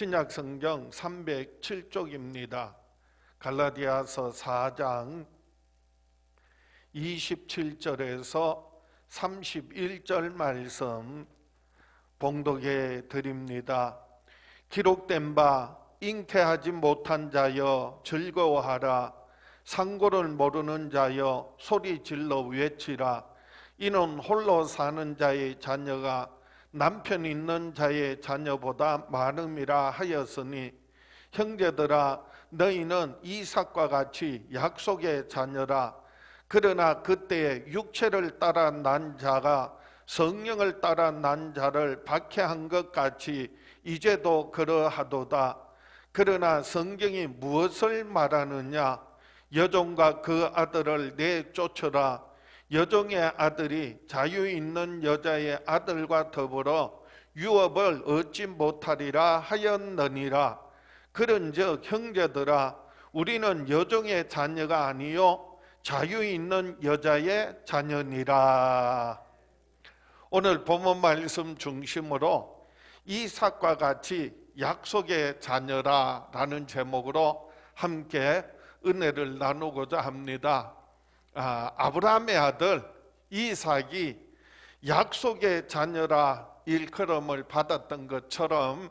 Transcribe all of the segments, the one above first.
신약 성경 307쪽입니다. 갈라디아서 4장 27절에서 31절 말씀 봉독해 드립니다. 기록된 바 잉태하지 못한 자여 즐거워하라. 상고를 모르는 자여 소리 질러 외치라. 이는 홀로 사는 자의 자녀가 남편 있는 자의 자녀보다 많음이라 하였으니, 형제들아 너희는 이삭과 같이 약속의 자녀라. 그러나 그때 육체를 따라 난 자가 성령을 따라 난 자를 박해한 것 같이 이제도 그러하도다. 그러나 성경이 무엇을 말하느냐? 여종과 그 아들을 내쫓으라. 여종의 아들이 자유 있는 여자의 아들과 더불어 유업을 얻지 못하리라 하였느니라. 그런즉 형제들아 우리는 여종의 자녀가 아니요 자유 있는 여자의 자녀니라. 오늘 본문 말씀 중심으로 이삭과 같이 약속의 자녀라 라는 제목으로 함께 은혜를 나누고자 합니다. 아브라함의 아들 이삭이 약속의 자녀라 일컬음을 받았던 것처럼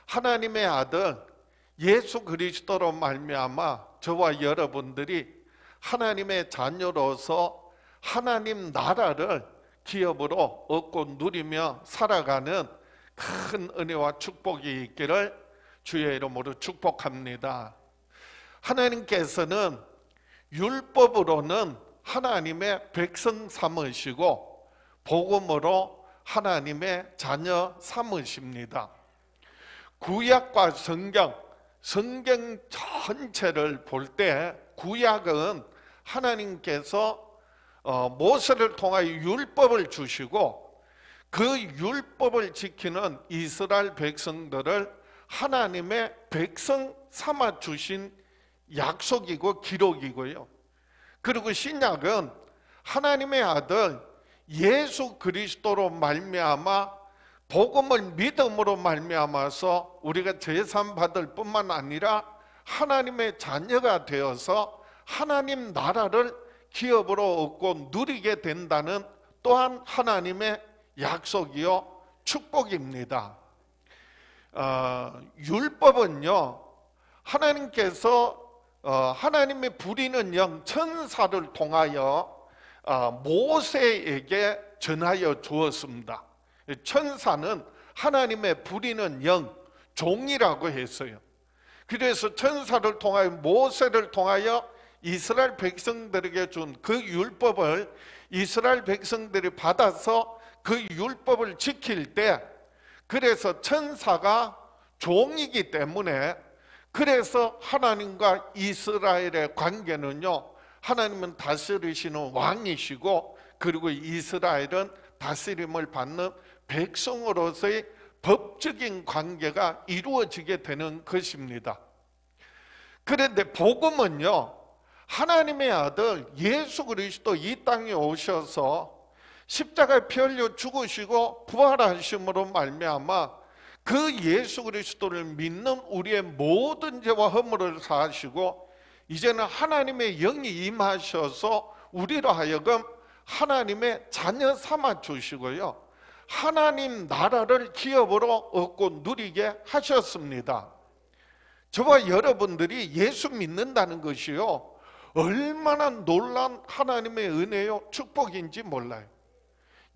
하나님의 아들 예수 그리스도로 말미암아 저와 여러분들이 하나님의 자녀로서 하나님 나라를 기업으로 얻고 누리며 살아가는 큰 은혜와 축복이 있기를 주의 이름으로 축복합니다. 하나님께서는 율법으로는 하나님의 백성 삼으시고 복음으로 하나님의 자녀 삼으십니다. 구약과 성경 전체를 볼 때 구약은 하나님께서 모세를 통하여 율법을 주시고 그 율법을 지키는 이스라엘 백성들을 하나님의 백성 삼아 주신 약속이고 기록이고요. 그리고 신약은 하나님의 아들 예수 그리스도로 말미암아 복음을 믿음으로 말미암아서 우리가 제삼 받을 뿐만 아니라 하나님의 자녀가 되어서 하나님 나라를 기업으로 얻고 누리게 된다는 또한 하나님의 약속이요 축복입니다. 율법은요 하나님께서 하나님의 부리는 영 천사를 통하여 모세에게 전하여 주었습니다. 천사는 하나님의 부리는 영 종이라고 했어요. 그래서 천사를 통하여 모세를 통하여 이스라엘 백성들에게 준 그 율법을 이스라엘 백성들이 받아서 그 율법을 지킬 때, 그래서 천사가 종이기 때문에 그래서 하나님과 이스라엘의 관계는요 하나님은 다스리시는 왕이시고 그리고 이스라엘은 다스림을 받는 백성으로서의 법적인 관계가 이루어지게 되는 것입니다. 그런데 복음은요 하나님의 아들 예수 그리스도 이 땅에 오셔서 십자가에 피 흘려 죽으시고 부활하심으로 말미암아 그 예수 그리스도를 믿는 우리의 모든 죄와 허물을 사하시고 이제는 하나님의 영이 임하셔서 우리로 하여금 하나님의 자녀 삼아 주시고요 하나님 나라를 기업으로 얻고 누리게 하셨습니다. 저와 여러분들이 예수 믿는다는 것이요 얼마나 놀라운 하나님의 은혜요 축복인지 몰라요.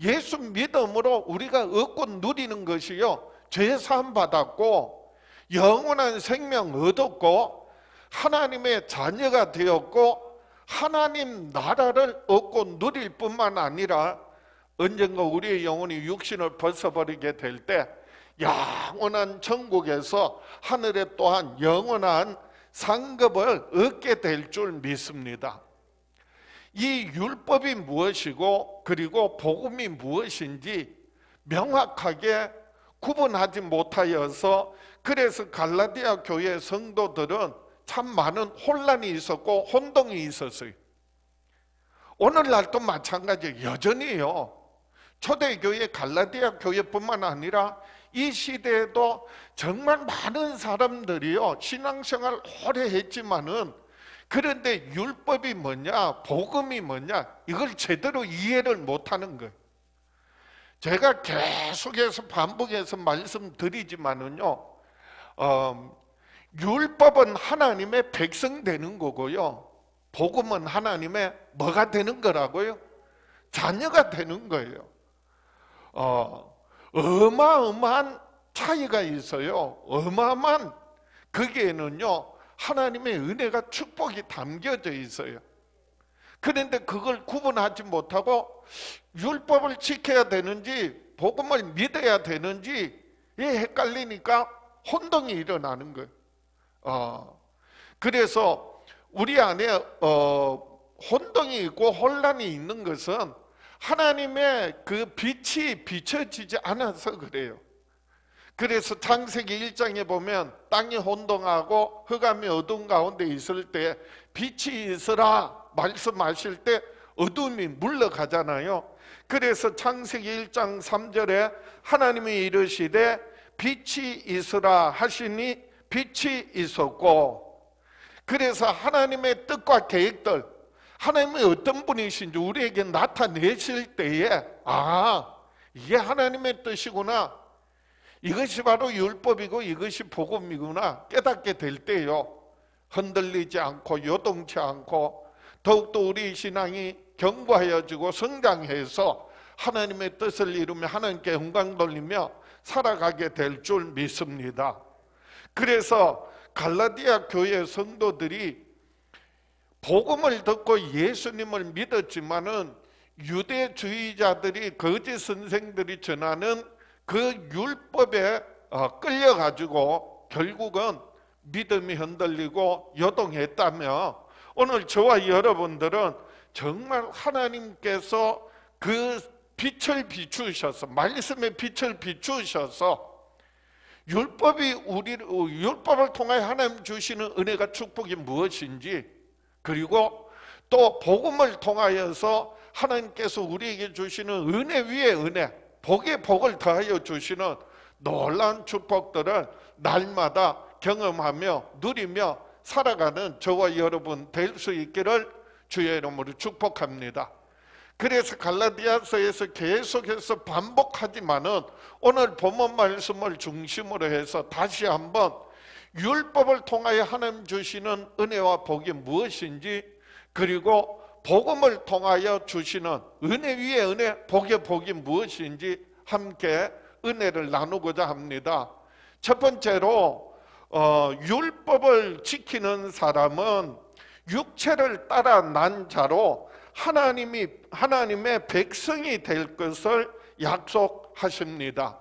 예수 믿음으로 우리가 얻고 누리는 것이요 죄 사함 받았고 영원한 생명 얻었고 하나님의 자녀가 되었고 하나님 나라를 얻고 누릴 뿐만 아니라 언젠가 우리의 영혼이 육신을 벗어버리게 될 때 영원한 천국에서 하늘에 또한 영원한 상급을 얻게 될 줄 믿습니다. 이 율법이 무엇이고 그리고 복음이 무엇인지 명확하게 구분하지 못하여서 그래서 갈라디아 교회 성도들은 참 많은 혼란이 있었고 혼동이 있었어요. 오늘날도 마찬가지예요. 여전히요 초대교회 갈라디아 교회뿐만 아니라 이 시대에도 정말 많은 사람들이요 신앙생활 오래 했지만은 그런데 율법이 뭐냐, 복음이 뭐냐 이걸 제대로 이해를 못하는 거예요. 제가 계속해서 반복해서 말씀드리지만은요, 율법은 하나님의 백성 되는 거고요, 복음은 하나님의 뭐가 되는 거라고요? 자녀가 되는 거예요. 어마어마한 차이가 있어요. 어마어마한, 거기에는요 하나님의 은혜가, 축복이 담겨져 있어요. 그런데 그걸 구분하지 못하고 율법을 지켜야 되는지 복음을 믿어야 되는지 헷갈리니까 혼동이 일어나는 거예요. 그래서 우리 안에 혼동이 있고 혼란이 있는 것은 하나님의 그 빛이 비춰지지 않아서 그래요. 그래서 창세기 1장에 보면 땅이 혼동하고 흑암이 어두운 가운데 있을 때 빛이 있으라 말씀하실 때 어둠이 물러가잖아요. 그래서 창세기 1장 3절에 하나님이 이르시되 빛이 있으라 하시니 빛이 있었고, 그래서 하나님의 뜻과 계획들, 하나님이 어떤 분이신지 우리에게 나타내실 때에 이게 하나님의 뜻이구나, 이것이 바로 율법이고 이것이 복음이구나 깨닫게 될 때요 흔들리지 않고 요동치 않고 더욱더 우리 신앙이 견고해지고 성장해서 하나님의 뜻을 이루며 하나님께 영광 돌리며 살아가게 될 줄 믿습니다. 그래서 갈라디아 교회 성도들이 복음을 듣고 예수님을 믿었지만은 유대주의자들이, 거짓 선생들이 전하는 그 율법에 끌려가지고 결국은 믿음이 흔들리고 요동했다며, 오늘 저와 여러분들은 정말 하나님께서 그 빛을 비추셔서, 말씀의 빛을 비추셔서 율법을 통해 하나님 주시는 은혜가, 축복이 무엇인지, 그리고 또 복음을 통하여서 하나님께서 우리에게 주시는 은혜 위에 은혜, 복에 복을 더하여 주시는 놀라운 축복들을 날마다 경험하며 누리며 살아가는 저와 여러분 될 수 있기를 주의 이름으로 축복합니다. 그래서 갈라디아서에서 계속해서 반복하지만은 오늘 본문 말씀을 중심으로 해서 다시 한번 율법을 통하여 하나님 주시는 은혜와 복이 무엇인지, 그리고 복음을 통하여 주시는 은혜 위에 은혜, 복의 복이 무엇인지 함께 은혜를 나누고자 합니다. 첫 번째로 율법을 지키는 사람은 육체를 따라 난 자로 하나님의 백성이 될 것을 약속하십니다.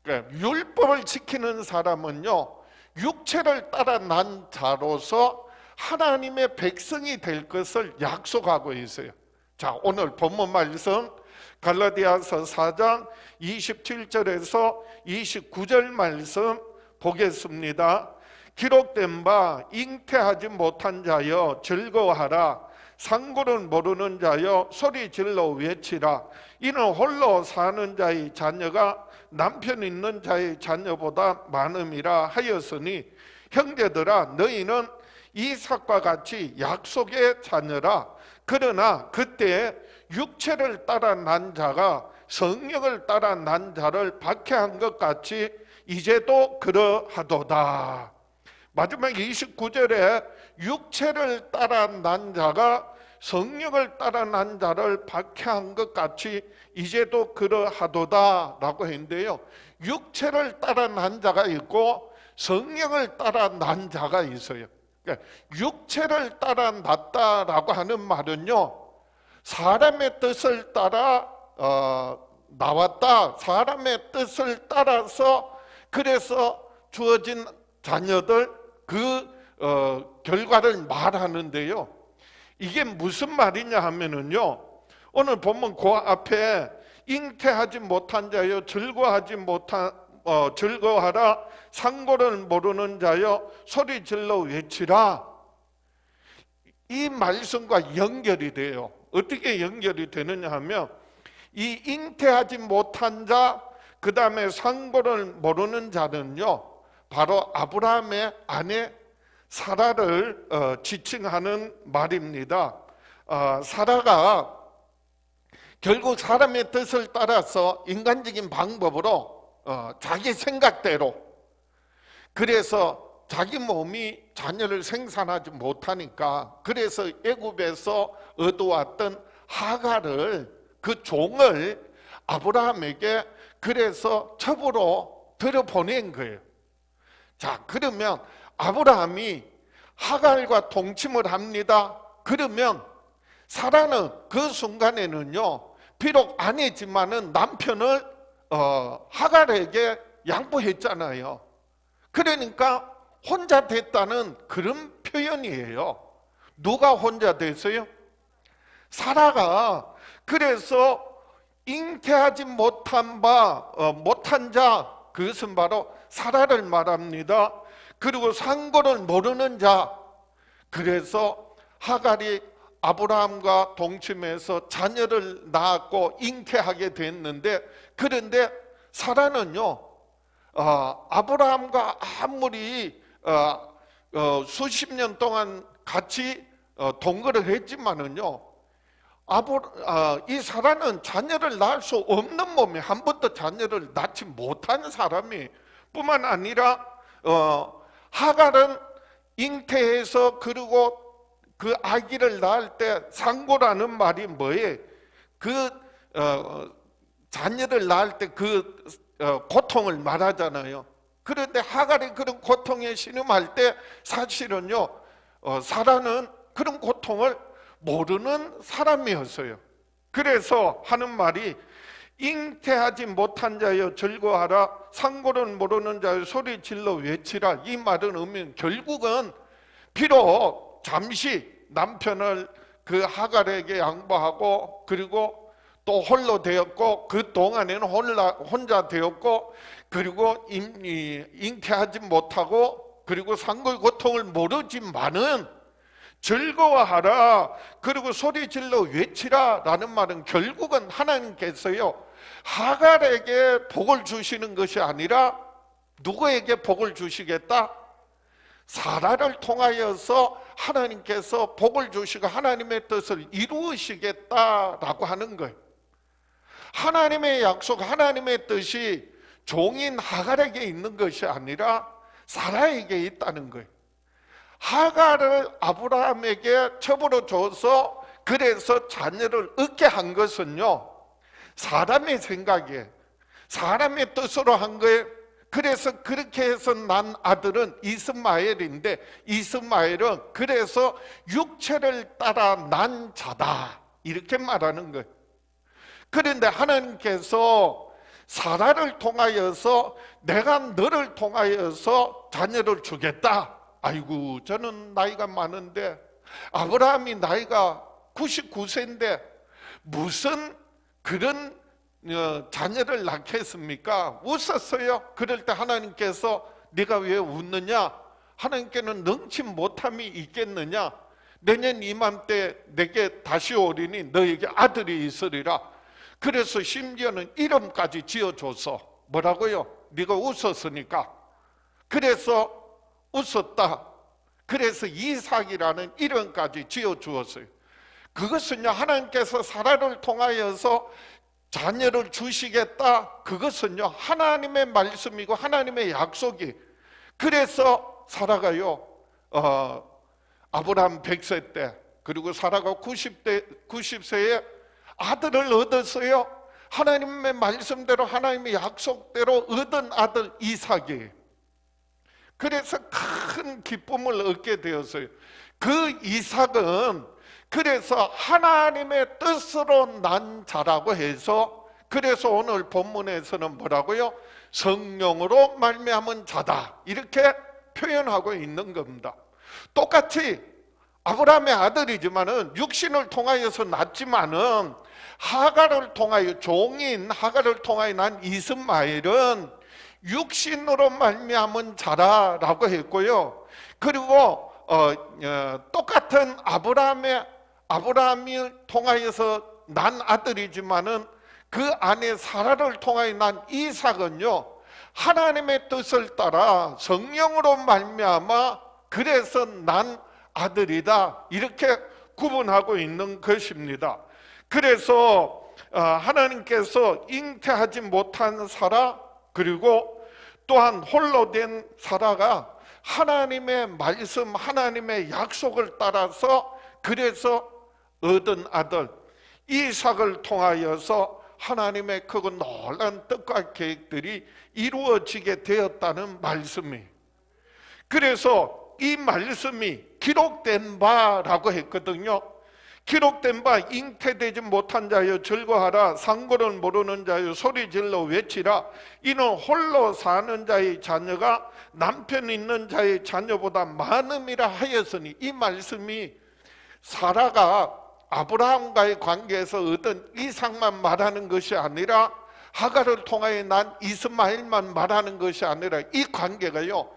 그러니까 율법을 지키는 사람은요 육체를 따라 난 자로서 하나님의 백성이 될 것을 약속하고 있어요. 자, 오늘 본문 말씀 갈라디아서 4장 27절에서 29절 말씀 보겠습니다. 기록된 바 잉태하지 못한 자여 즐거워하라, 상고를 모르는 자여 소리질러 외치라. 이는 홀로 사는 자의 자녀가 남편 있는 자의 자녀보다 많음이라 하였으니, 형제들아 너희는 이삭과 같이 약속의 자녀라. 그러나 그때 육체를 따라 난 자가 성령을 따라 난 자를 박해한 것 같이 이제도 그러하도다. 마지막 29절에 육체를 따라 난 자가 성령을 따라 난 자를 박해한 것 같이 이제도 그러하도다 라고 했는데요, 육체를 따라 난 자가 있고 성령을 따라 난 자가 있어요. 그러니까 육체를 따라 났다라고 하는 말은요 사람의 뜻을 따라 나왔다, 사람의 뜻을 따라서 그래서 주어진 자녀들, 그 결과를 말하는데요, 이게 무슨 말이냐 하면은요, 오늘 보면 그 앞에 잉태하지 못한 자여 즐거워하라, 상고를 모르는 자여 소리질러 외치라. 이 말씀과 연결이 돼요. 어떻게 연결이 되느냐 하면 이 잉태하지 못한 자, 그 다음에 상고를 모르는 자는요, 바로 아브라함의 아내 사라를 지칭하는 말입니다. 사라가 결국 사람의 뜻을 따라서 인간적인 방법으로 자기 생각대로, 그래서 자기 몸이 자녀를 생산하지 못하니까, 그래서 애굽에서 얻어왔던 하갈을, 그 종을 아브라함에게 그래서 첩으로 들여보낸 거예요. 자, 그러면 아브라함이 하갈과 동침을 합니다. 그러면 사라는 그 순간에는요, 비록 아내지만은 남편을 하갈에게 양보했잖아요. 그러니까 혼자 됐다는 그런 표현이에요. 누가 혼자 됐어요? 사라가. 그래서 잉태하지 못한 자, 그것은 바로 사라를 말합니다. 그리고 상고를 모르는 자, 그래서 하갈이 아브라함과 동침해서 자녀를 낳았고 잉태하게 됐는데, 그런데 사라는요, 아브라함과 아무리 수십 년 동안 같이 동거를 했지만은요, 이 사라는 자녀를 낳을 수 없는 몸에 한 번도 자녀를 낳지 못한 사람이, 뿐만 아니라 하갈은 잉태해서 그리고 그 아기를 낳을 때 상고라는 말이 뭐예요? 그 자녀를 낳을 때 그 고통을 말하잖아요. 그런데 하갈이 그런 고통에 신음할 때 사실은요, 사라는 그런 고통을 모르는 사람이었어요. 그래서 하는 말이 잉태하지 못한 자여 즐거워하라, 상고를 모르는 자여 소리 질러 외치라. 이 말은 의미는 결국은 비록 잠시 남편을 그 하갈에게 양보하고 그리고 또 홀로 되었고, 그 동안에는 혼자 되었고, 그리고 잉태하지 못하고 그리고 상고의 고통을 모르지만은 즐거워하라, 그리고 소리 질러 외치라 라는 말은 결국은 하나님께서요, 하갈에게 복을 주시는 것이 아니라 누구에게 복을 주시겠다? 사라를 통하여서 하나님께서 복을 주시고 하나님의 뜻을 이루시겠다라고 하는 거예요. 하나님의 약속, 하나님의 뜻이 종인 하갈에게 있는 것이 아니라 사라에게 있다는 거예요. 하갈을 아브라함에게 첩으로 줘서 그래서 자녀를 얻게 한 것은요, 사람의 생각에, 사람의 뜻으로 한 거예요. 그래서 그렇게 해서 난 아들은 이스마엘인데, 이스마엘은 그래서 육체를 따라 난 자다, 이렇게 말하는 거예요. 그런데 하나님께서 사라를 통하여서 내가 너를 통하여서 자녀를 주겠다. 아이고, 저는 나이가 많은데, 아브라함이 나이가 99세인데 무슨 그런 자녀를 낳겠습니까? 웃었어요. 그럴 때 하나님께서 네가 왜 웃느냐? 하나님께는 능치 못함이 있겠느냐? 내년 이맘때 내게 다시 오리니 너에게 아들이 있으리라. 그래서 심지어는 이름까지 지어줘서, 뭐라고요? 네가 웃었으니까. 그래서 웃었다. 그래서 이삭이라는 이름까지 지어주었어요. 그것은요, 하나님께서 사라를 통하여서 자녀를 주시겠다, 그것은요 하나님의 말씀이고 하나님의 약속이. 그래서 사라가요, 아브라함 100세 때, 그리고 사라가 90세에 아들을 얻었어요. 하나님의 말씀대로, 하나님의 약속대로 얻은 아들 이삭이. 그래서 큰 기쁨을 얻게 되었어요. 그 이삭은 그래서 하나님의 뜻으로 난 자라고 해서, 그래서 오늘 본문에서는 뭐라고요? 성령으로 말미암은 자다, 이렇게 표현하고 있는 겁니다. 똑같이 아브라함의 아들이지만은 육신을 통하여서 낳지만은 하갈을 통하여, 종인 하갈을 통하여 난 이스마엘은 육신으로 말미암은 자라라고 했고요. 그리고 똑같은 아브라함이 통하여서 난 아들이지만은 그 아내 사라를 통하여 난 이삭은요, 하나님의 뜻을 따라 성령으로 말미암아 그래서 난 아들이다, 이렇게 구분하고 있는 것입니다. 그래서 하나님께서 잉태하지 못한 사라, 그리고 또한 홀로 된 사라가 하나님의 말씀, 하나님의 약속을 따라서 그래서 얻은 아들 이삭을 통하여서 하나님의 크고 놀라운 뜻과 계획들이 이루어지게 되었다는 말씀이, 그래서 이 말씀이 기록된 바라고 했거든요. 기록된 바, 잉태되지 못한 자여 즐거하라, 상고를 모르는 자여 소리질러 외치라, 이는 홀로 사는 자의 자녀가 남편 있는 자의 자녀보다 많음이라 하였으니, 이 말씀이 사라가 아브라함과의 관계에서 얻은 이삭만 말하는 것이 아니라 하갈을 통하여 난 이스마엘만 말하는 것이 아니라 이 관계가요,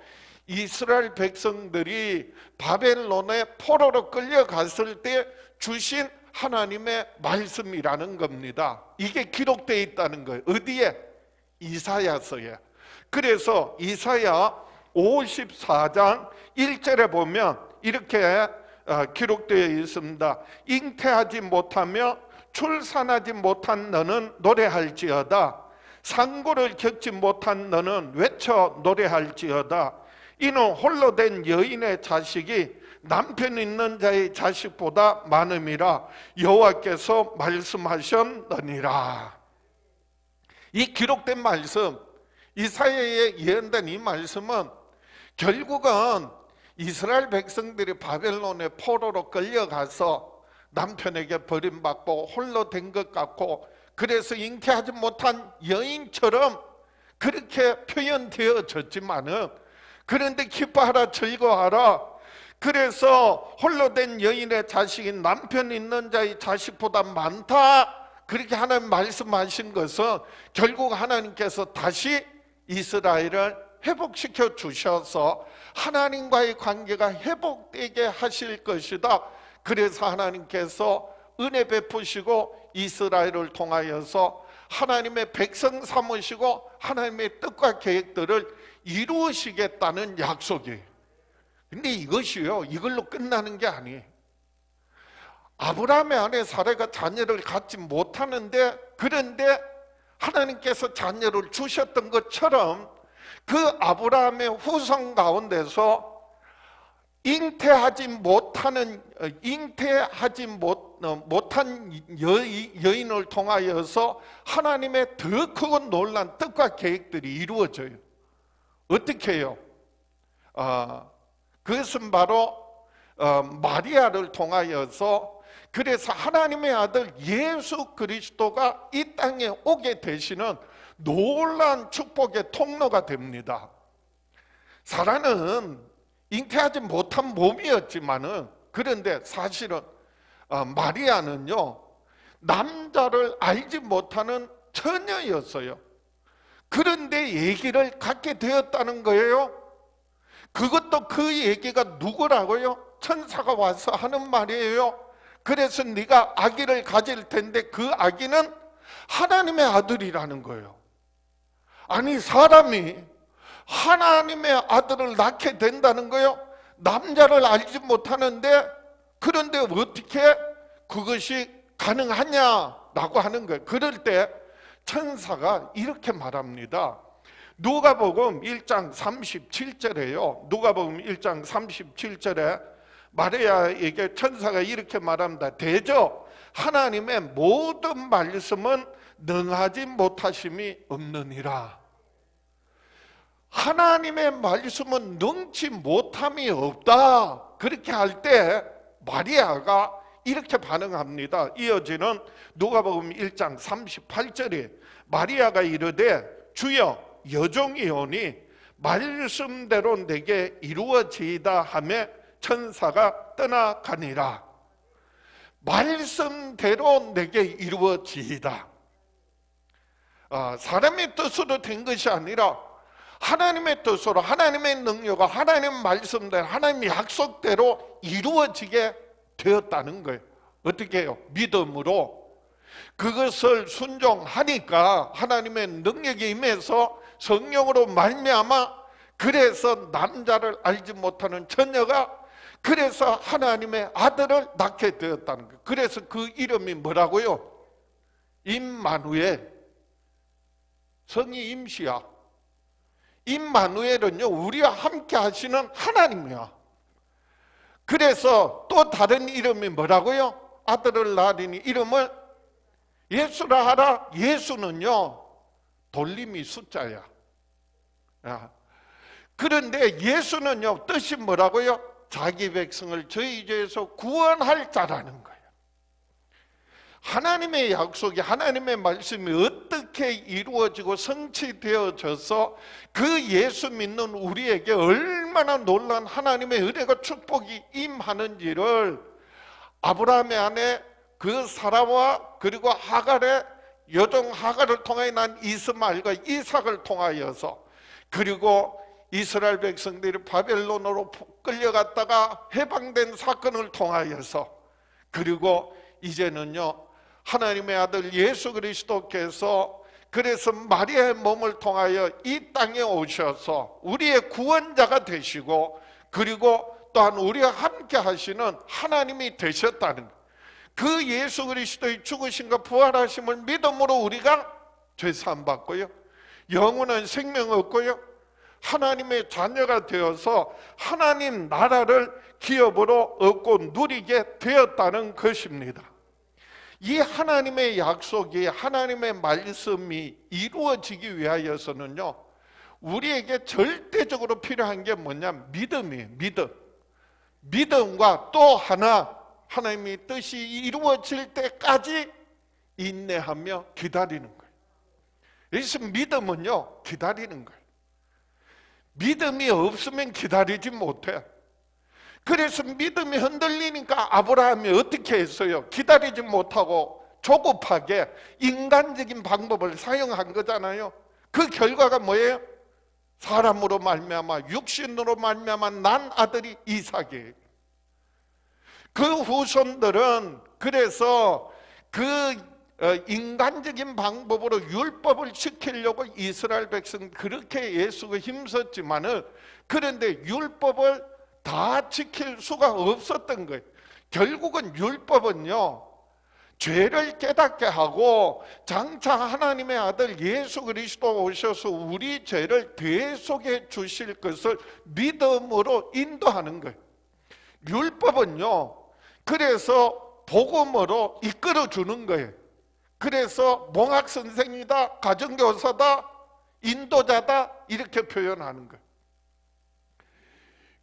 이스라엘 백성들이 바벨론의 포로로 끌려갔을 때 주신 하나님의 말씀이라는 겁니다. 이게 기록되어 있다는 거예요. 어디에? 이사야서에. 그래서 이사야 54장 1절에 보면 이렇게 기록되어 있습니다. 잉태하지 못하며 출산하지 못한 너는 노래할지어다. 상고를 겪지 못한 너는 외쳐 노래할지어다. 이는 홀로 된 여인의 자식이 남편 있는 자의 자식보다 많음이라 여호와께서 말씀하셨느니라. 이 기록된 말씀, 이사야에 예언된 이 말씀은 결국은 이스라엘 백성들이 바벨론의 포로로 끌려가서 남편에게 버림받고 홀로 된 것 같고, 그래서 잉태하지 못한 여인처럼 그렇게 표현되어졌지만은, 그런데 기뻐하라 즐거워하라, 그래서 홀로 된 여인의 자식이 남편 있는 자의 자식보다 많다, 그렇게 하나님 말씀하신 것은 결국 하나님께서 다시 이스라엘을 회복시켜 주셔서 하나님과의 관계가 회복되게 하실 것이다. 그래서 하나님께서 은혜 베푸시고 이스라엘을 통하여서 하나님의 백성 삼으시고 하나님의 뜻과 계획들을 이루시겠다는 약속이에요. 근데 이것이요, 이걸로 끝나는 게 아니에요. 아브라함의 아내 사라가 자녀를 갖지 못하는데, 그런데 하나님께서 자녀를 주셨던 것처럼 그 아브라함의 후손 가운데서 잉태하지 못한 여인을 통하여서 하나님의 더 크고 놀란 뜻과 계획들이 이루어져요. 어떻게 해요? 그것은 바로 마리아를 통하여서, 그래서 하나님의 아들 예수 그리스도가 이 땅에 오게 되시는 놀라운 축복의 통로가 됩니다. 사라는 잉태하지 못한 몸이었지만은, 그런데 사실은 마리아는요, 남자를 알지 못하는 처녀였어요. 그런데 얘기를 갖게 되었다는 거예요. 그것도 그 얘기가 누구라고요? 천사가 와서 하는 말이에요. 그래서 네가 아기를 가질 텐데 그 아기는 하나님의 아들이라는 거예요. 아니, 사람이 하나님의 아들을 낳게 된다는 거예요. 남자를 알지 못하는데, 그런데 어떻게 그것이 가능하냐라고 하는 거예요. 그럴 때 천사가 이렇게 말합니다. 누가복음 1장 37절에요. 누가복음 1장 37절에 마리아에게 천사가 이렇게 말합니다. 대저 하나님의 모든 말씀은 능하지 못하심이 없느니라. 하나님의 말씀은 능치 못함이 없다. 그렇게 할 때 마리아가 이렇게 반응합니다. 이어지는 누가복음 1장 38절에 마리아가 이르되 주여 여종이오니 말씀대로 내게 이루어지이다 하며 천사가 떠나가니라. 말씀대로 내게 이루어지이다. 사람의 뜻으로 된 것이 아니라 하나님의 뜻으로, 하나님의 능력과 하나님의 말씀대로, 하나님의 약속대로 이루어지게 되었다는 거예요. 어떻게 해요? 믿음으로. 그것을 순종하니까 하나님의 능력이 임해서 성령으로 말미암아 그래서 남자를 알지 못하는 처녀가 그래서 하나님의 아들을 낳게 되었다는 거예요. 그래서 그 이름이 뭐라고요? 임마누엘. 성이 임시야. 임마누엘은요, 우리와 함께 하시는 하나님이야. 그래서 또 다른 이름이 뭐라고요? 아들을 낳으니 이름을 예수라 하라. 예수는요, 돌림이 숫자야. 그런데 예수는요, 뜻이 뭐라고요? 자기 백성을 저희 죄에서 구원할 자라는 거예요. 하나님의 약속이, 하나님의 말씀이 어떻게 이루어지고 성취되어져서 그 예수 믿는 우리에게 얼마나 놀라운 하나님의 은혜가 축복이 임하는지를 아브라함의 아내 그 사라와 그리고 하갈의 여종 하갈을 통하여 난 이스마엘과 이삭을 통하여서, 그리고 이스라엘 백성들이 바벨론으로 끌려갔다가 해방된 사건을 통하여서, 그리고 이제는요 하나님의 아들 예수 그리스도께서 그래서 마리아의 몸을 통하여 이 땅에 오셔서 우리의 구원자가 되시고, 그리고 또한 우리와 함께 하시는 하나님이 되셨다는 것. 그 예수 그리스도의 죽으심과 부활하심을 믿음으로 우리가 죄사함 받고요, 영원한 생명 얻고요, 하나님의 자녀가 되어서 하나님 나라를 기업으로 얻고 누리게 되었다는 것입니다. 이 하나님의 약속이, 하나님의 말씀이 이루어지기 위하여서는요, 우리에게 절대적으로 필요한 게 뭐냐? 믿음이에요. 믿음과 또 하나, 하나님의 뜻이 이루어질 때까지 인내하며 기다리는 거예요. 그래서 믿음은요, 기다리는 거예요. 믿음이 없으면 기다리지 못해. 그래서 믿음이 흔들리니까 아브라함이 어떻게 했어요? 기다리지 못하고 조급하게 인간적인 방법을 사용한 거잖아요. 그 결과가 뭐예요? 사람으로 말미암아, 육신으로 말미암아 난 아들이 이삭이에요. 그 후손들은 그래서 그 인간적인 방법으로 율법을 지키려고 이스라엘 백성 그렇게 애쓰고 힘썼지만은, 그런데 율법을 다 지킬 수가 없었던 거예요. 결국은 율법은요, 죄를 깨닫게 하고 장차 하나님의 아들 예수 그리스도 오셔서 우리 죄를 대속해 주실 것을 믿음으로 인도하는 거예요. 율법은요, 그래서 복음으로 이끌어 주는 거예요. 그래서 몽학 선생이다, 가정교사다, 인도자다 이렇게 표현하는 거예요.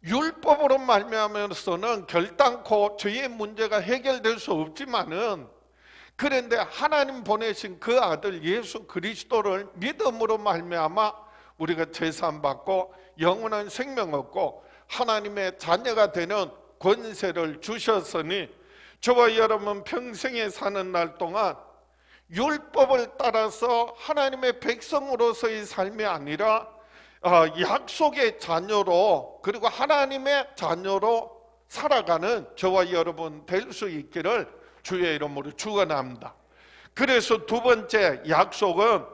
율법으로 말미암아서는 결단코 저희의 문제가 해결될 수 없지만은, 그런데 하나님 보내신 그 아들 예수 그리스도를 믿음으로 말미암아 우리가 죄사함 받고 영원한 생명 얻고 하나님의 자녀가 되는 권세를 주셨으니, 저와 여러분 평생에 사는 날 동안 율법을 따라서 하나님의 백성으로서의 삶이 아니라 약속의 자녀로, 그리고 하나님의 자녀로 살아가는 저와 여러분 될 수 있기를 주의 이름으로 축원합니다. 그래서 두 번째 약속은,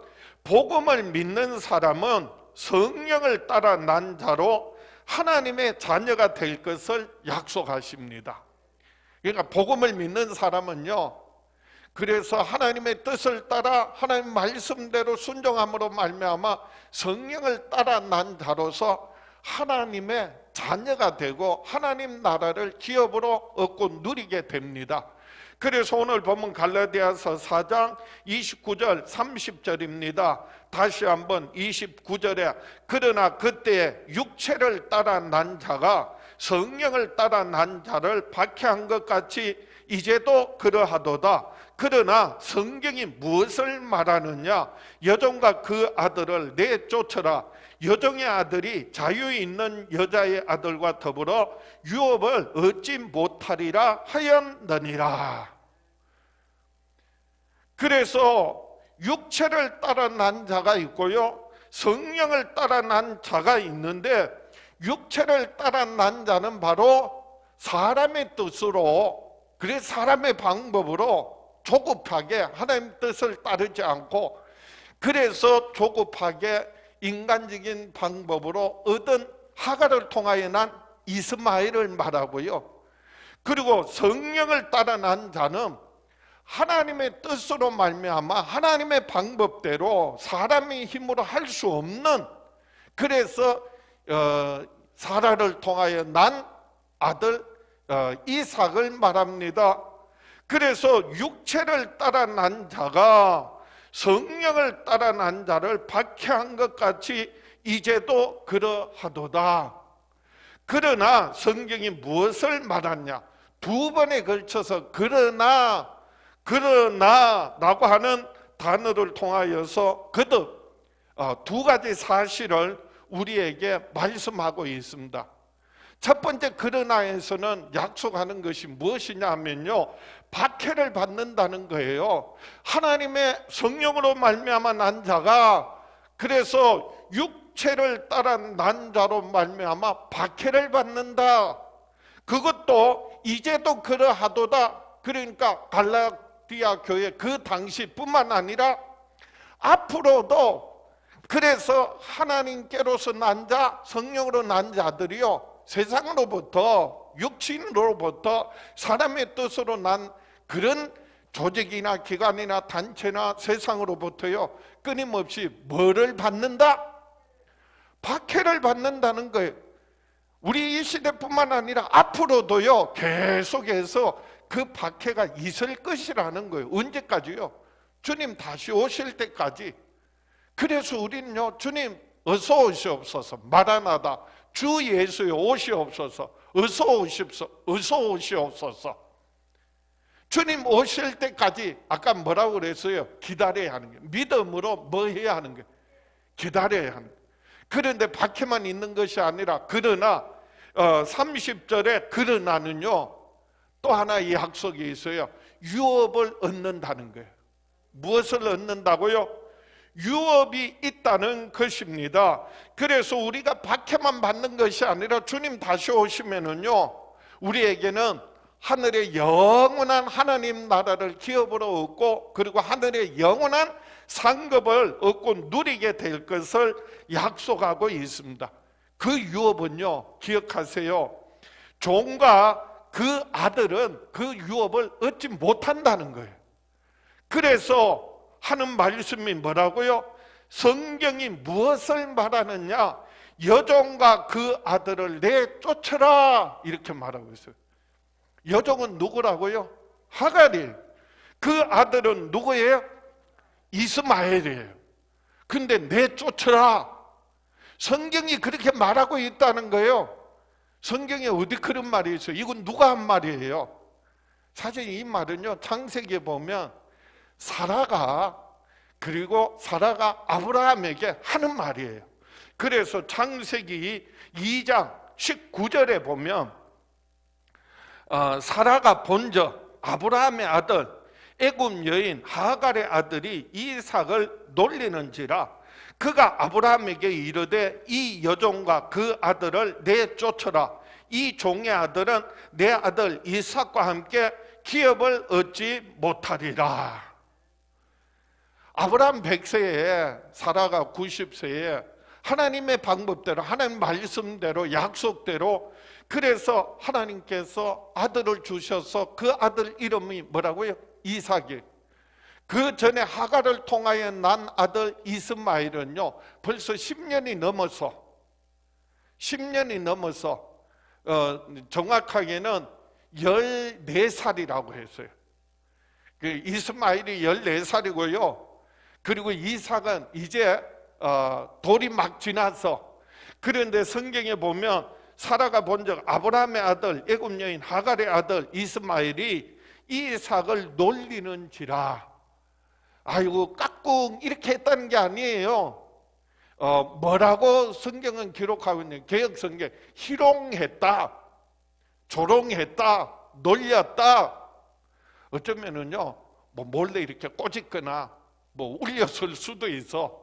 복음을 믿는 사람은 성령을 따라 난 자로 하나님의 자녀가 될 것을 약속하십니다. 그러니까 복음을 믿는 사람은요, 그래서 하나님의 뜻을 따라 하나님 말씀대로 순종함으로 말미암아 성령을 따라 난 자로서 하나님의 자녀가 되고 하나님 나라를 기업으로 얻고 누리게 됩니다. 그래서 오늘 보면 갈라디아서 4장 29절 30절입니다. 다시 한번 29절에, 그러나 그때에 육체를 따라 난 자가 성령을 따라 난 자를 박해한 것 같이 이제도 그러하도다. 그러나 성경이 무엇을 말하느냐? 여종과 그 아들을 내쫓으라. 여종의 아들이 자유 있는 여자의 아들과 더불어 유업을 얻지 못하리라 하였느니라. 그래서 육체를 따라 난 자가 있고요, 성령을 따라 난 자가 있는데, 육체를 따라 난 자는 바로 사람의 뜻으로, 그래서 사람의 방법으로 조급하게 하나님 뜻을 따르지 않고, 그래서 조급하게 인간적인 방법으로 얻은 하갈을 통하여 난 이스마엘을 말하고요. 그리고 성령을 따라 난 자는 하나님의 뜻으로 말미암아 하나님의 방법대로 사람의 힘으로 할 수 없는, 그래서 사라를 통하여 난 아들 이삭을 말합니다. 그래서 육체를 따라 난 자가 성령을 따라 난 자를 박해한 것 같이 이제도 그러하도다. 그러나 성경이 무엇을 말하냐? 두 번에 걸쳐서 그러나라고 하는 단어를 통하여서 거듭 두 가지 사실을 우리에게 말씀하고 있습니다. 첫 번째 그러나에서는 약속하는 것이 무엇이냐 하면요, 박해를 받는다는 거예요. 하나님의 성령으로 말미암아 난 자가, 그래서 육체를 따라 난 자로 말미암아 박해를 받는다. 그것도 이제도 그러하도다. 그러니까 갈라디아 교회 그 당시뿐만 아니라 앞으로도, 그래서 하나님께로서 난 자, 성령으로 난 자들이요, 세상으로부터, 육신으로부터 사람의 뜻으로 난 그런 조직이나 기관이나 단체나 세상으로부터요, 끊임없이 뭐를 받는다? 박해를 받는다는 거예요. 우리 이 시대뿐만 아니라 앞으로도요, 계속해서 그 박해가 있을 것이라는 거예요. 언제까지요? 주님 다시 오실 때까지. 그래서 우리는요, 주님 어서 오시옵소서, 마라나다, 주 예수여 오시옵소서, 어서 오시옵소서. 주님 오실 때까지, 아까 뭐라고 그랬어요? 기다려야 하는 거예요. 믿음으로 뭐 해야 하는 거예요? 기다려야 하는 거예요. 그런데 박해만 있는 것이 아니라, 그러나 30절에 그러나는요, 또 하나의 약속이 있어요. 유업을 얻는다는 거예요. 무엇을 얻는다고요? 유업이 있다는 것입니다. 그래서 우리가 박해만 받는 것이 아니라 주님 다시 오시면은요, 우리에게는 하늘의 영원한 하나님 나라를 기업으로 얻고, 그리고 하늘의 영원한 상급을 얻고 누리게 될 것을 약속하고 있습니다. 그 유업은요, 기억하세요, 종과 그 아들은 그 유업을 얻지 못한다는 거예요. 그래서 하는 말씀이 뭐라고요? 성경이 무엇을 말하느냐? 여종과 그 아들을 내쫓으라, 이렇게 말하고 있어요. 여종은 누구라고요? 하갈이에요. 그 아들은 누구예요? 이스마엘이에요. 근데 내쫓으라, 성경이 그렇게 말하고 있다는 거예요. 성경에 어디 그런 말이 있어요? 이건 누가 한 말이에요? 사실 이 말은요, 창세기에 보면 사라가 아브라함에게 하는 말이에요. 그래서 창세기 2장 19절에 보면 사라가 본저 아브라함의 아들 애굽 여인 하갈의 아들이 이삭을 놀리는지라 그가 아브라함에게 이르되 이 여종과 그 아들을 내쫓으라. 이 종의 아들은 내 아들 이삭과 함께 기업을 얻지 못하리라. 아브라함 100세에 사라가 90세에 하나님의 방법대로, 하나님 말씀대로, 약속대로, 그래서 하나님께서 아들을 주셔서 그 아들 이름이 뭐라고요? 이삭이. 그 전에 하갈을 통하여 난 아들 이스마엘은요, 벌써 10년이 넘어서 정확하게는 14살이라고 했어요. 이스마엘이 14살이고요. 그리고 이삭은 이제 돌이 막 지나서, 그런데 성경에 보면 사라가 본적 아브라함의 아들 애굽 여인 하갈의 아들 이스마엘이 이삭을 놀리는지라. 아이고 깍꿍 이렇게 했다는 게 아니에요. 뭐라고 성경은 기록하고 있는, 개역성경 희롱했다, 조롱했다, 놀렸다. 어쩌면은요, 뭐 몰래 이렇게 꼬집거나 뭐 울렸을 수도 있어.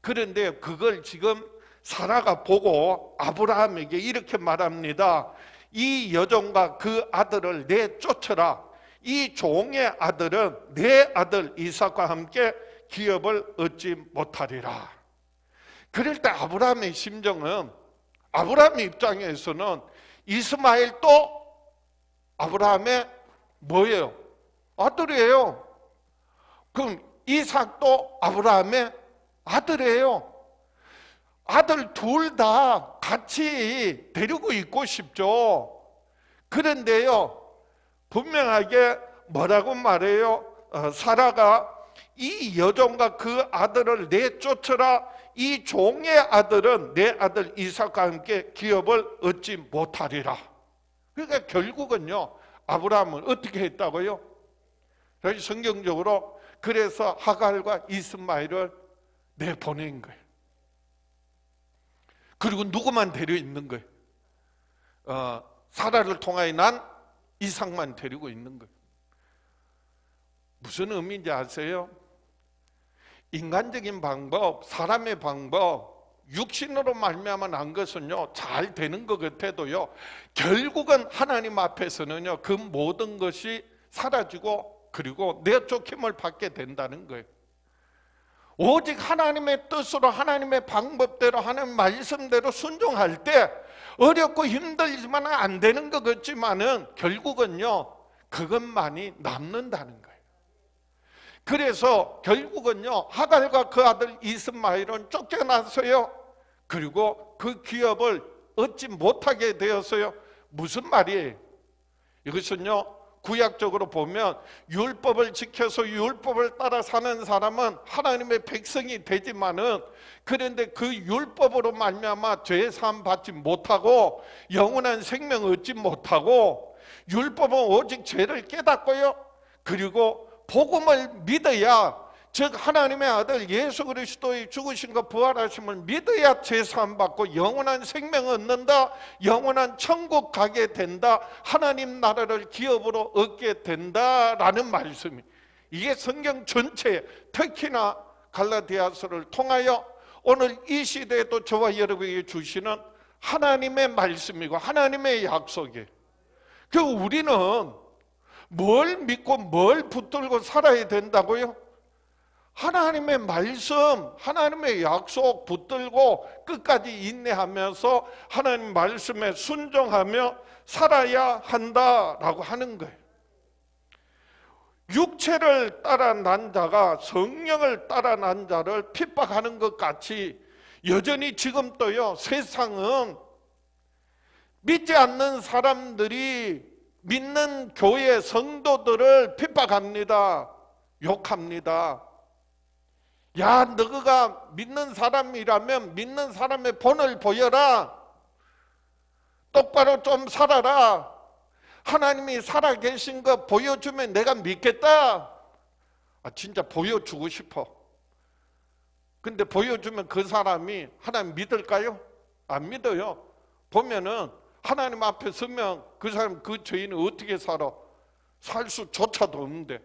그런데 그걸 지금 사라가 보고 아브라함에게 이렇게 말합니다. 이 여종과 그 아들을 내쫓으라. 이 종의 아들은 내 아들 이삭과 함께 기업을 얻지 못하리라. 그럴 때 아브라함의 심정은, 아브라함의 입장에서는 이스마엘도 아브라함의 뭐예요? 아들이에요. 그럼 이삭도 아브라함의 아들이에요. 아들 둘 다 같이 데리고 있고 싶죠. 그런데요, 분명하게 뭐라고 말해요? 사라가 이 여종과 그 아들을 내쫓으라. 이 종의 아들은 내 아들 이삭과 함께 기업을 얻지 못하리라. 그러니까 결국은요, 아브라함은 어떻게 했다고요? 성경적으로 그래서 하갈과 이스마엘을 내보낸 거예요. 그리고 누구만 데려 있는 거예요? 사라를 통하여 난 이삭만 데리고 있는 거예요. 무슨 의미인지 아세요? 인간적인 방법, 사람의 방법, 육신으로 말미암아 난 것은요, 잘 되는 것 같아도요, 결국은 하나님 앞에서는요, 그 모든 것이 사라지고 그리고 내쫓김을 받게 된다는 거예요. 오직 하나님의 뜻으로, 하나님의 방법대로, 하나님 말씀대로 순종할 때 어렵고 힘들지만 안 되는 것 같지만은 결국은요, 그것만이 남는다는 거예요. 그래서 결국은요, 하갈과 그 아들 이스마엘은 쫓겨났어요. 그리고 그 기업을 얻지 못하게 되었어요. 무슨 말이에요? 이것은요, 구약적으로 보면 율법을 지켜서 율법을 따라 사는 사람은 하나님의 백성이 되지만은, 그런데 그 율법으로 말미암아 죄 사함 받지 못하고 영원한 생명 얻지 못하고, 율법은 오직 죄를 깨닫고요, 그리고 복음을 믿어야, 즉 하나님의 아들 예수 그리스도의 죽으심과 부활하심을 믿어야 죄사함 받고 영원한 생명 얻는다, 영원한 천국 가게 된다, 하나님 나라를 기업으로 얻게 된다라는 말씀이, 이게 성경 전체에, 특히나 갈라디아서를 통하여 오늘 이 시대에도 저와 여러분에게 주시는 하나님의 말씀이고 하나님의 약속이에요. 그 우리는 뭘 믿고 뭘 붙들고 살아야 된다고요? 하나님의 말씀, 하나님의 약속 붙들고 끝까지 인내하면서 하나님 말씀에 순종하며 살아야 한다라고 하는 거예요. 육체를 따라 난 자가 성령을 따라 난 자를 핍박하는 것 같이 여전히 지금도요, 세상은 믿지 않는 사람들이 믿는 교회 성도들을 핍박합니다. 욕합니다. 야, 너가 믿는 사람이라면 믿는 사람의 본을 보여라. 똑바로 좀 살아라. 하나님이 살아계신 거 보여주면 내가 믿겠다. 진짜 보여주고 싶어. 근데 보여주면 그 사람이 하나님 믿을까요? 안 믿어요. 보면은 하나님 앞에 서면 그 사람, 그 죄인은 어떻게 살아? 살 수조차도 없는데.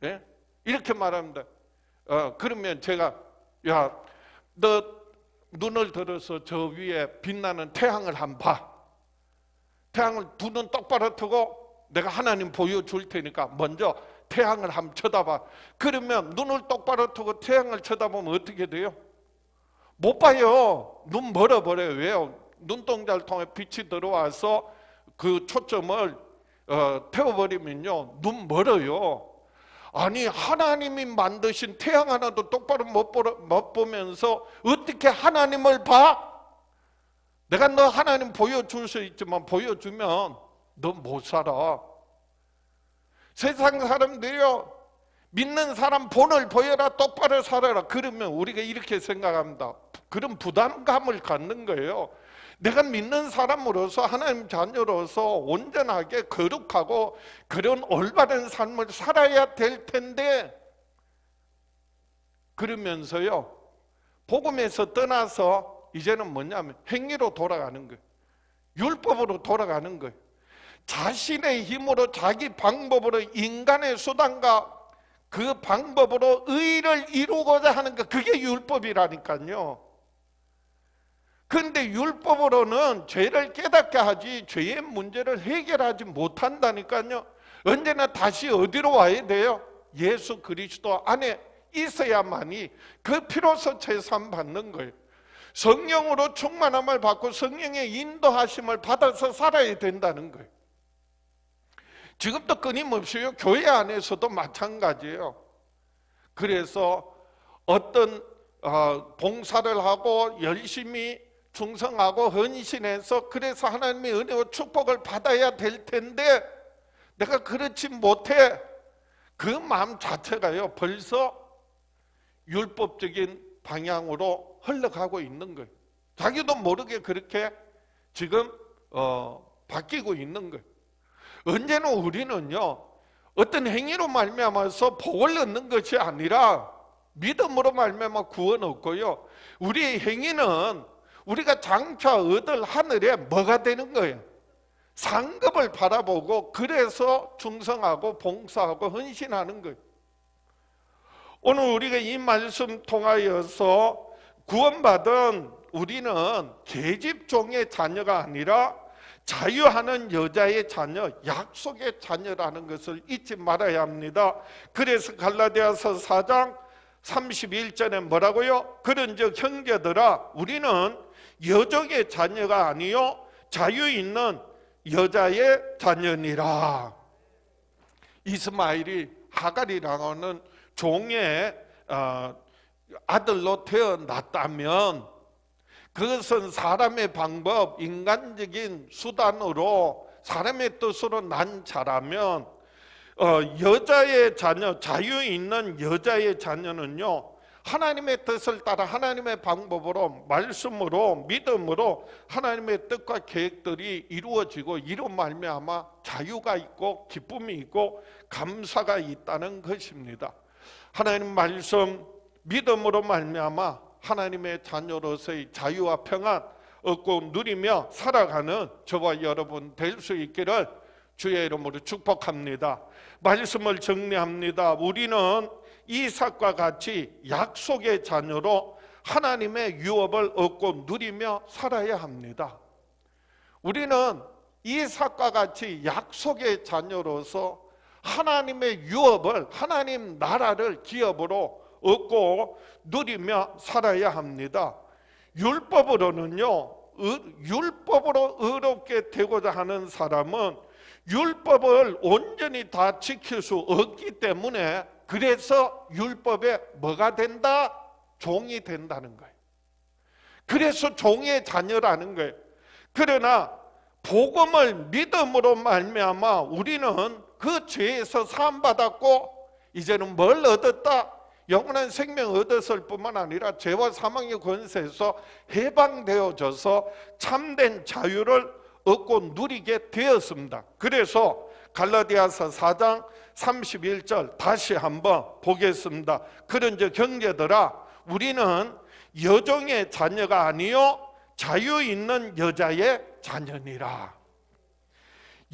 예? 이렇게 말합니다. 그러면 제가, 야, 너 눈을 들어서 저 위에 빛나는 태양을 한번 봐. 태양을 두 눈 똑바로 뜨고 내가 하나님 보여줄 테니까 먼저 태양을 한번 쳐다봐. 그러면 눈을 똑바로 뜨고 태양을 쳐다보면 어떻게 돼요? 못 봐요. 눈 멀어버려요. 왜요? 눈동자를 통해 빛이 들어와서 그 초점을 태워버리면요, 눈 멀어요. 아니, 하나님이 만드신 태양 하나도 똑바로 못 보면서 어떻게 하나님을 봐? 내가 너 하나님 보여줄 수 있지만 보여주면 너 못 살아. 세상 사람들이요, 믿는 사람 본을 보여라, 똑바로 살아라. 그러면 우리가 이렇게 생각합니다. 그런 부담감을 갖는 거예요. 내가 믿는 사람으로서, 하나님 자녀로서 온전하게 거룩하고 그런 올바른 삶을 살아야 될 텐데, 그러면서요, 복음에서 떠나서 이제는 뭐냐면 행위로 돌아가는 거예요. 율법으로 돌아가는 거예요. 자신의 힘으로, 자기 방법으로, 인간의 수단과 그 방법으로 의를 이루고자 하는 것, 그게 율법이라니까요. 그런데 율법으로는 죄를 깨닫게 하지 죄의 문제를 해결하지 못한다니까요. 언제나 다시 어디로 와야 돼요? 예수 그리스도 안에 있어야만이 그 피로서 제사함 받는 거예요. 성령으로 충만함을 받고 성령의 인도하심을 받아서 살아야 된다는 거예요. 지금도 끊임없이 교회 안에서도 마찬가지예요. 그래서 어떤 봉사를 하고 열심히 충성하고 헌신해서 그래서 하나님의 은혜와 축복을 받아야 될 텐데 내가 그렇지 못해. 그 마음 자체가요 벌써 율법적인 방향으로 흘러가고 있는 거예요. 자기도 모르게 그렇게 지금 바뀌고 있는 거예요. 언제나 우리는요 어떤 행위로 말미암아서 복을 얻는 것이 아니라 믿음으로 말미암아 구원 얻고요, 우리의 행위는 우리가 장차 얻을 하늘에 뭐가 되는 거예요? 상급을 바라보고 그래서 충성하고 봉사하고 헌신하는 거예요. 오늘 우리가 이 말씀 통하여서 구원받은 우리는 계집종의 자녀가 아니라 자유하는 여자의 자녀, 약속의 자녀라는 것을 잊지 말아야 합니다. 그래서 갈라디아서 4장 31절에 뭐라고요? 그런즉 형제들아 우리는 여종의 자녀가 아니요 자유 있는 여자의 자녀니라. 이스마엘이 하갈이라는 종의 아들로 태어났다면 그것은 사람의 방법, 인간적인 수단으로 사람의 뜻으로 난 자라면 여자의 자녀, 자유 있는 여자의 자녀는요 하나님의 뜻을 따라 하나님의 방법으로 말씀으로 믿음으로 하나님의 뜻과 계획들이 이루어지고 이로 말미암아 자유가 있고 기쁨이 있고 감사가 있다는 것입니다. 하나님 말씀 믿음으로 말미암아 하나님의 자녀로서의 자유와 평안 얻고 누리며 살아가는 저와 여러분 될 수 있기를 주의 이름으로 축복합니다. 말씀을 정리합니다. 우리는 이삭과 같이 약속의 자녀로 하나님의 유업을 얻고 누리며 살아야 합니다. 우리는 이삭과 같이 약속의 자녀로서 하나님의 유업을, 하나님 나라를 기업으로 얻고 누리며 살아야 합니다. 율법으로는요, 율법으로 의롭게 되고자 하는 사람은 율법을 온전히 다 지킬 수 없기 때문에 그래서 율법에 뭐가 된다? 종이 된다는 거예요. 그래서 종의 자녀라는 거예요. 그러나 복음을 믿음으로 말미암아 우리는 그 죄에서 사함받았고 이제는 뭘 얻었다? 영원한 생명 얻었을 뿐만 아니라 죄와 사망의 권세에서 해방되어져서 참된 자유를 얻고 누리게 되었습니다. 그래서 갈라디아서 4장 31절 다시 한번 보겠습니다. 그런즉 형제들아 우리는 여종의 자녀가 아니요 자유 있는 여자의 자녀니라.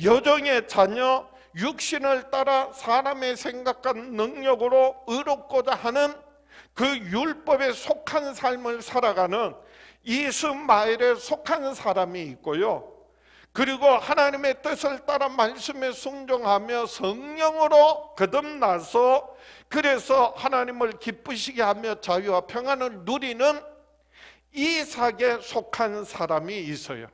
여종의 자녀, 육신을 따라 사람의 생각과 능력으로 의롭고자 하는 그 율법에 속한 삶을 살아가는 이스마엘에 속한 사람이 있고요, 그리고 하나님의 뜻을 따라 말씀에 순종하며 성령으로 거듭나서 그래서 하나님을 기쁘시게 하며 자유와 평안을 누리는 이삭에 속한 사람이 있어요.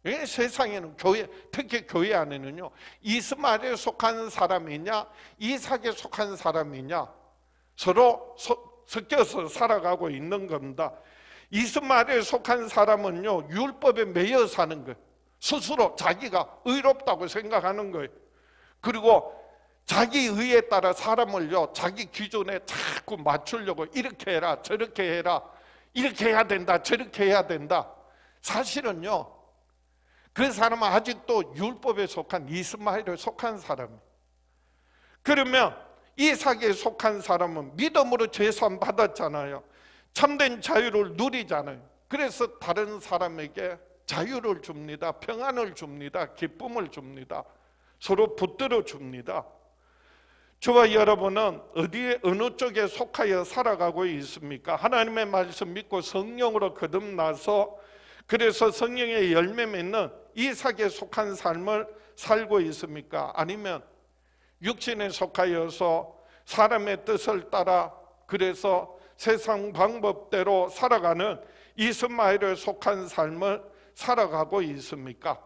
세상에는 교회, 특히 교회 안에는요 이스마엘에 속한 사람이냐 이삭에 속한 사람이냐 서로 섞여서 살아가고 있는 겁니다. 이스마엘에 속한 사람은요 율법에 매여 사는 거예요. 스스로 자기가 의롭다고 생각하는 거예요. 그리고 자기 의에 따라 사람을요 자기 기준에 자꾸 맞추려고 이렇게 해라 저렇게 해라, 이렇게 해야 된다 저렇게 해야 된다. 사실은요 그 사람은 아직도 율법에 속한 이스마엘에 속한 사람이에요. 그러면 이삭에 속한 사람은 믿음으로 제사함 받았잖아요. 참된 자유를 누리잖아요. 그래서 다른 사람에게 자유를 줍니다. 평안을 줍니다. 기쁨을 줍니다. 서로 붙들어 줍니다. 저와 여러분은 어디에 어느 쪽에 속하여 살아가고 있습니까? 하나님의 말씀 믿고 성령으로 거듭나서 그래서 성령의 열매 맺는 이삭에 속한 삶을 살고 있습니까? 아니면 육신에 속하여서 사람의 뜻을 따라 그래서 세상 방법대로 살아가는 이스마엘에 속한 삶을 살아가고 있습니까?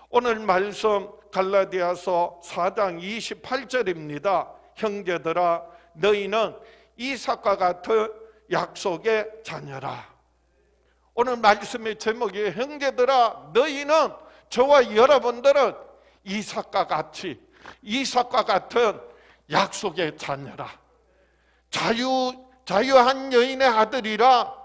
오늘 말씀 갈라디아서 4장 28절입니다. 형제들아 너희는 이삭과 같은 약속의 자녀라. 오늘 말씀의 제목이 형제들아 너희는 저와 여러분들은 이삭과 같은 약속의 자녀라. 자유한 여인의 아들이라.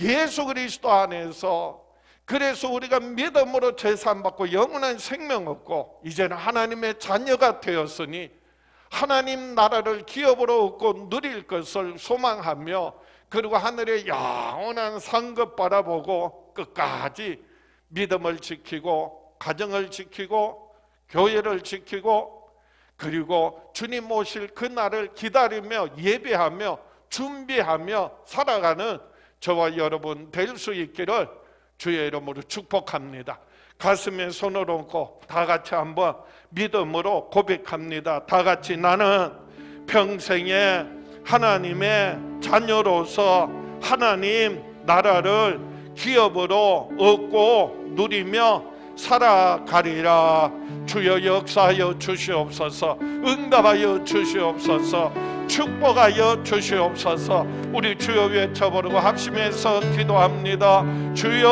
예수 그리스도 안에서 그래서 우리가 믿음으로 제사함받고 영원한 생명 얻고 이제는 하나님의 자녀가 되었으니 하나님 나라를 기업으로 얻고 누릴 것을 소망하며 그리고 하늘의 영원한 상급 바라보고 끝까지 믿음을 지키고 가정을 지키고 교회를 지키고 그리고 주님 오실 그날을 기다리며 예배하며 준비하며 살아가는 저와 여러분 될 수 있기를 주의 이름으로 축복합니다. 가슴에 손을 얹고 다 같이 한번 믿음으로 고백합니다. 다 같이 나는 평생에 하나님의 자녀로서 하나님 나라를 기업으로 얻고 누리며 살아가리라. 주여 역사하여 주시옵소서. 응답하여 주시옵소서. 축복하여 주시옵소서. 우리 주여 외쳐보려고 합심해서 기도합니다. 주여.